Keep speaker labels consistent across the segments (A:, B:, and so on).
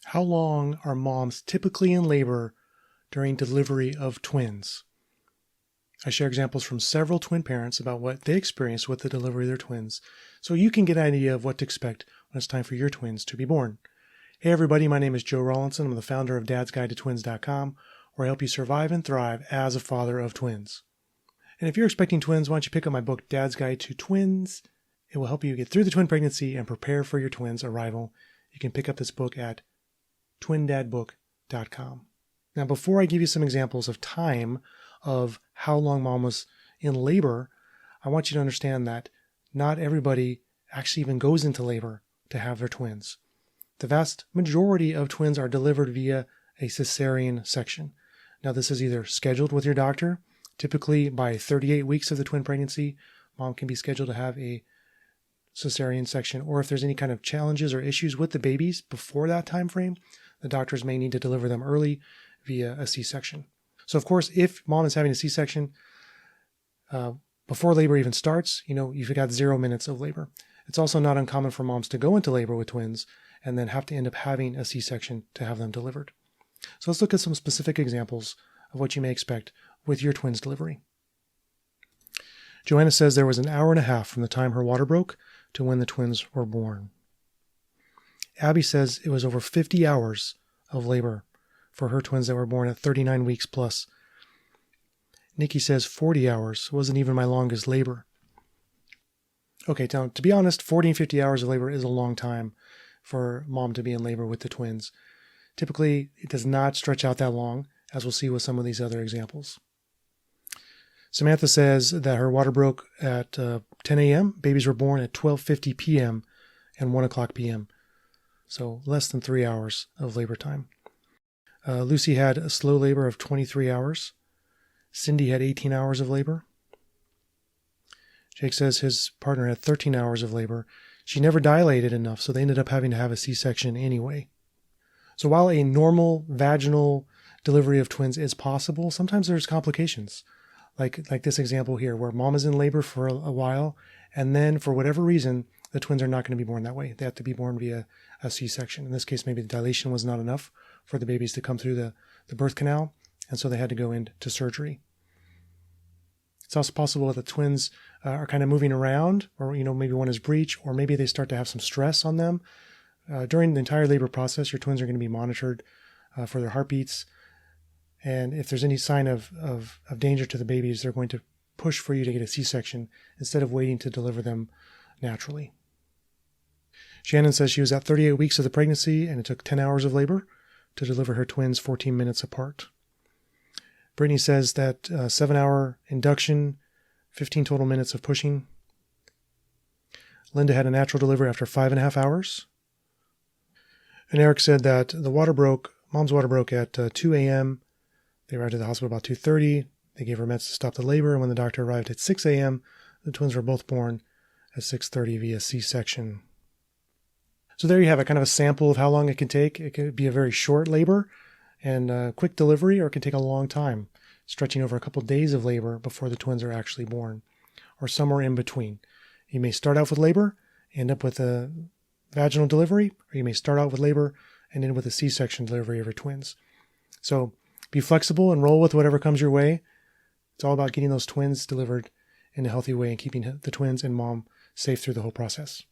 A: How long are moms typically in labor during delivery of twins? I share examples from several twin parents about what they experienced with the delivery of their twins, so you can get an idea of what to expect when it's time for your twins to be born. Hey everybody, my name is Joe Rawlinson. I'm the founder of dadsguidetotwins.com, where I help you survive and thrive as a father of twins. And if you're expecting twins, why don't you pick up my book, Dad's Guide to Twins. It will help you get through the twin pregnancy and prepare for your twins' arrival. You can pick up this book at twindadbook.com. Now, before I give you some examples of time of how long mom was in labor, I want you to understand that not everybody actually even goes into labor to have their twins. The vast majority of twins are delivered via a cesarean section. Now, this is either scheduled with your doctor. Typically, by 38 weeks of the twin pregnancy, mom can be scheduled to have a cesarean section, or if there's any kind of challenges or issues with the babies before that time frame, the doctors may need to deliver them early via a C-section. So, of course, if mom is having a C-section before labor even starts, you've got 0 minutes of labor. It's also not uncommon for moms to go into labor with twins and then have to end up having a C-section to have them delivered. So let's look at some specific examples of what you may expect with your twins' delivery. Joanna says there was an hour and a half from the time her water broke to when the twins were born. Abby says it was over 50 hours of labor for her twins that were born at 39 weeks plus. Nikki says 40 hours wasn't even my longest labor. Okay, now, to be honest, 40 and 50 hours of labor is a long time for mom to be in labor with the twins. Typically, it does not stretch out that long, as we'll see with some of these other examples. Samantha says that her water broke at 10 a.m. Babies were born at 12:50 p.m. and 1 o'clock p.m. So less than 3 hours of labor time. Lucy had a slow labor of 23 hours. Cindy had 18 hours of labor. Jake says his partner had 13 hours of labor. She never dilated enough, so they ended up having to have a C-section anyway. So while a normal vaginal delivery of twins is possible, sometimes there's complications. Like this example here, where mom is in labor for a while, and then for whatever reason, the twins are not going to be born that way. They have to be born via a C-section. In this case, maybe the dilation was not enough for the babies to come through the birth canal, and so they had to go into surgery. It's also possible that the twins are kind of moving around, or maybe one is breech, or maybe they start to have some stress on them. During the entire labor process, your twins are going to be monitored for their heartbeats. And if there's any sign of danger to the babies, they're going to push for you to get a C-section instead of waiting to deliver them naturally. Shannon says she was at 38 weeks of the pregnancy, and it took 10 hours of labor to deliver her twins 14 minutes apart. Brittany says that 7-hour induction, 15 total minutes of pushing. Linda had a natural delivery after 5.5 hours. And Eric said that mom's water broke at 2 a.m. They arrived at the hospital about 2:30. They gave her meds to stop the labor, and when the doctor arrived at 6 a.m., the twins were both born at 6:30 via C-section. So there you have it, kind of a sample of how long it can take. It could be a very short labor and a quick delivery, or it can take a long time, stretching over a couple of days of labor before the twins are actually born, or somewhere in between. You may start out with labor, end up with a vaginal delivery, or you may start out with labor and end with a C-section delivery of your twins. So be flexible and roll with whatever comes your way. It's all about getting those twins delivered in a healthy way and keeping the twins and mom safe through the whole process.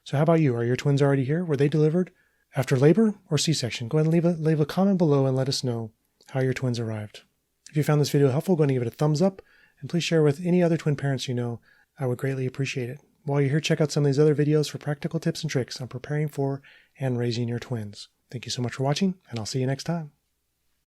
A: So how about you? Are your twins already here? Were they delivered after labor or C-section? Go ahead and leave a comment below and let us know how your twins arrived. If you found this video helpful, go ahead and give it a thumbs up, and please share with any other twin parents you know. I would greatly appreciate it. While you're here, check out some of these other videos for practical tips and tricks on preparing for and raising your twins. Thank you so much for watching, and I'll see you next time.